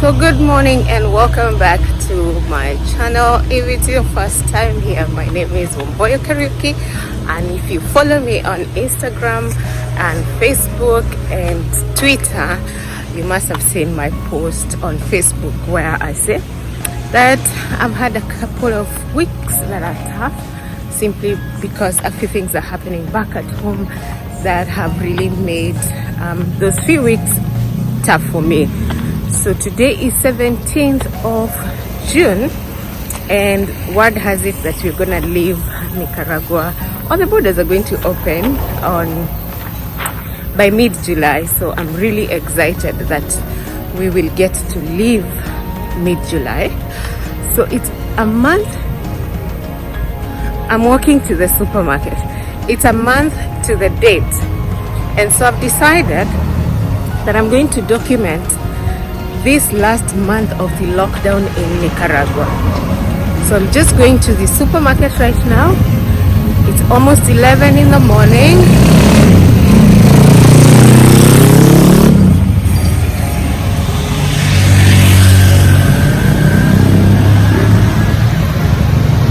So good morning and welcome back to my channel. If it's your first time here, my name is Wamboyo Kariuki, and if you follow me on Instagram and Facebook and Twitter, you must have seen my post on Facebook where I say that I've had a couple of weeks that are tough simply because a few things are happening back at home that have really made those few weeks tough for me. So today is 17th of June, and word has it that we're gonna leave Nicaragua, or the borders are going to open by mid-July. So I'm really excited that we will get to leave mid-July. So it's a month. I'm walking to the supermarket. It's a month to the date, and so I've decided that I'm going to document this last month of the lockdown in Nicaragua. So I'm just going to the supermarket right now. It's almost 11 in the morning.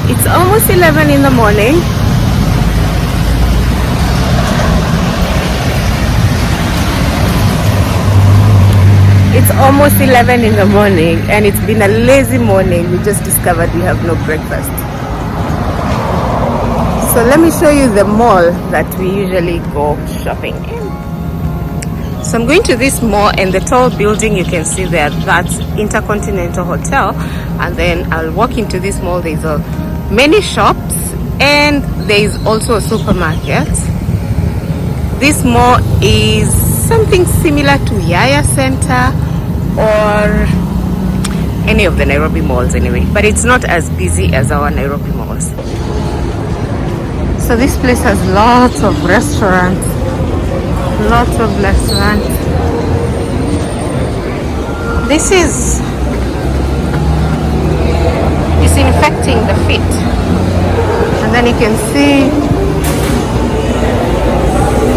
It's almost 11 in the morning. It's almost 11 in the morning and it's been a lazy morning. We just discovered we have no breakfast. So let me show you the mall that we usually go shopping in. So I'm going to this mall, and the tall building you can see there, that's Intercontinental Hotel. And then I'll walk into this mall. There's many shops and there is also a supermarket. This mall is something similar to Yaya Center or any of the Nairobi malls anyway, but it's not as busy as our Nairobi malls. So this place has lots of restaurants, This is disinfecting the feet, and then you can see,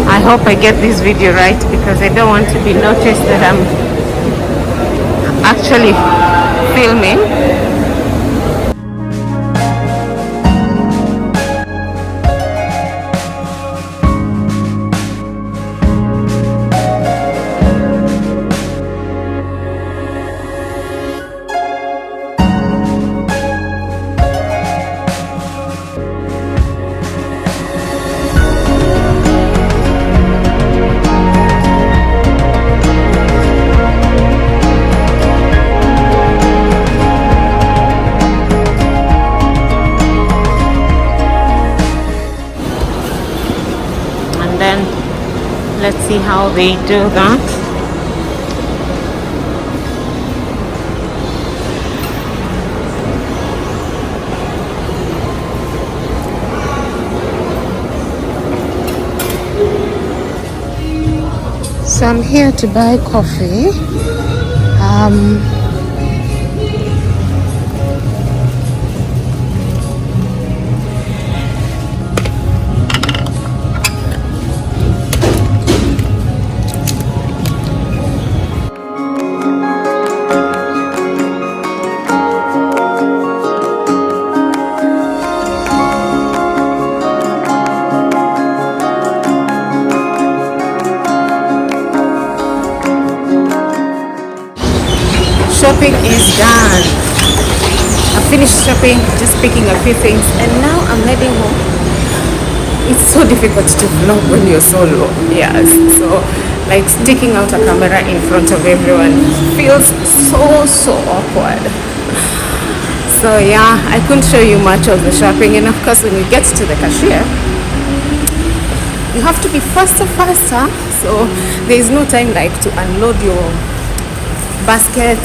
I hope I get this video right because I don't want to be noticed that I'm actually filming. Let's see how they do that. So I'm here to buy coffee. Shopping is done. I finished shopping, just picking a few things, and now I'm heading home. It's so difficult to vlog when you're solo. Yes, so like sticking out a camera in front of everyone feels so awkward. So yeah, I couldn't show you much of the shopping, and of course when you get to the cashier, you have to be faster. So there is no time like to unload your basket,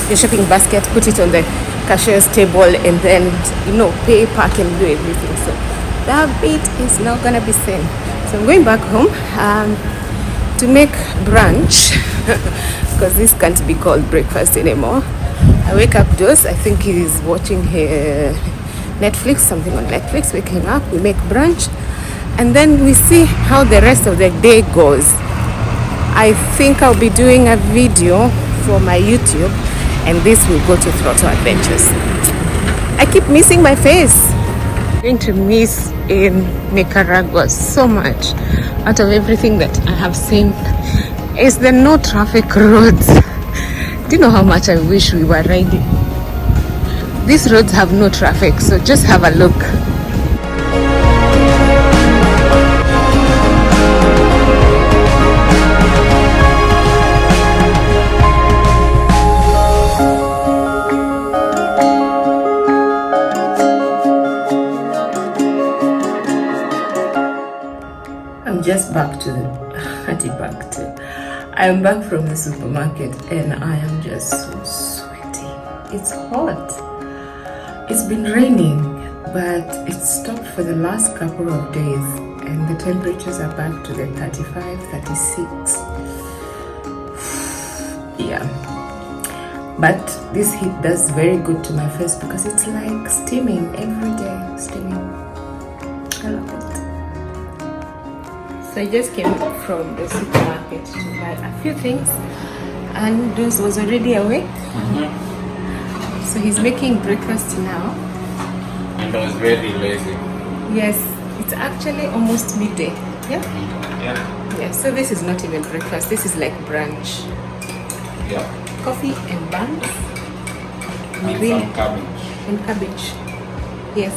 your shopping basket, put it on the cashier's table, and then pay, pack, and do everything. So that bit is not gonna be seen. So I'm going back home to make brunch because this can't be called breakfast anymore. I wake up Dos, I think he's watching Netflix, something on Netflix. Waking up, we make brunch, and then we see how the rest of the day goes. I think I'll be doing a video for my YouTube, and this will go to Throttle Adventures. I keep missing my face. I'm going to miss in Nicaragua so much. Out of everything that I have seen is the no traffic roads. Do you know how much I wish we were riding? These roads have no traffic, so just have a look. I'm just back to I'm back from the supermarket and I am just so sweaty. It's hot. It's been raining, but it stopped for the last couple of days and the temperatures are back to the 35, 36. Yeah. But this heat does very good to my face because it's like steaming every day. Steaming. I love it. So I just came from the supermarket to buy a few things, and Dos was already awake. So he's making breakfast now. And I was very lazy. Yes, it's actually almost midday. Yeah? Yeah. Yeah, so this is not even breakfast, this is like brunch. Yeah. Coffee and buns. And some cabbage. And cabbage. Yes.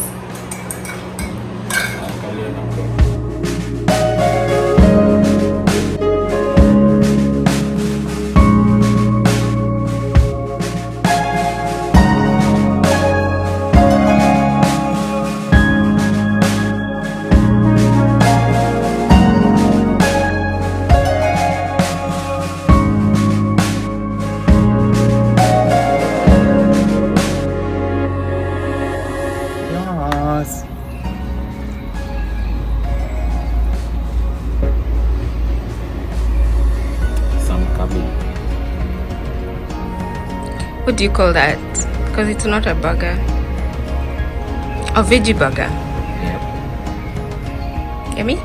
What do you call that? Because it's not a burger. A veggie burger. Yep. Yummy?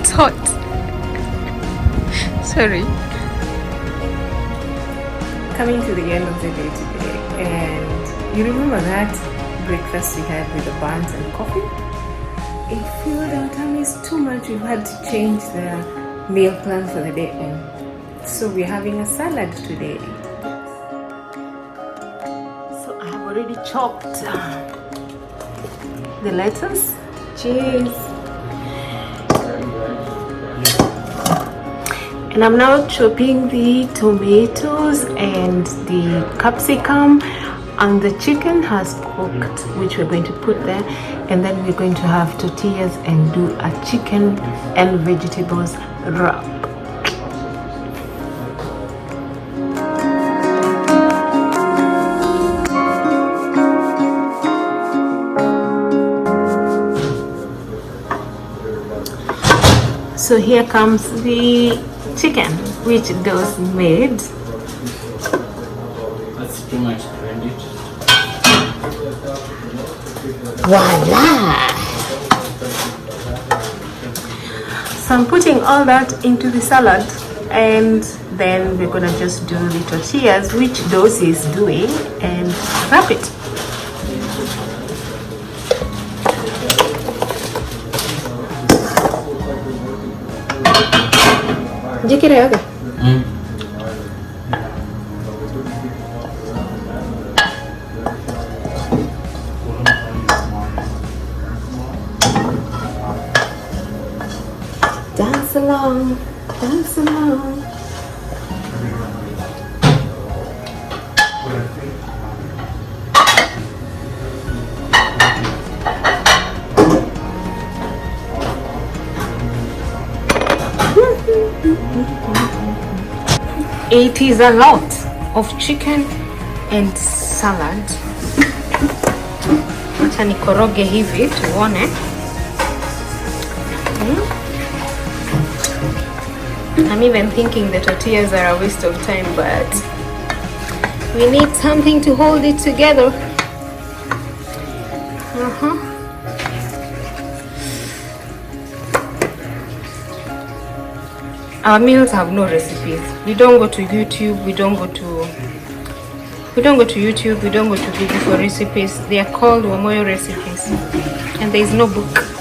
It's hot. Sorry. Coming to the end of the day today, and you remember that breakfast we had with the buns and coffee? It filled our tummies too much. We've had to change the meal plan for the day, and so we're having a salad today. So I have already chopped the lettuce. Cheers. And I'm now chopping the tomatoes and the capsicum, and the chicken has cooked, which we're going to put there, and then we're going to have tortillas and do a chicken and vegetables wrap. So here comes the chicken, which Dos made. That's too much credit. Voila! So I'm putting all that into the salad, and then we're gonna just do the tortillas, which Dos is doing, and wrap it. ¿Ya quiere algo? Dance along, dance along. It is a lot of chicken and salad. Acha nikoroge hivi tuone. I'm even thinking the tortillas are a waste of time, but we need something to hold it together. Our meals have no recipes. We don't go to YouTube. We don't go to YouTube. We don't go to Google for recipes. They are called Wamoyo recipes, and there is no book.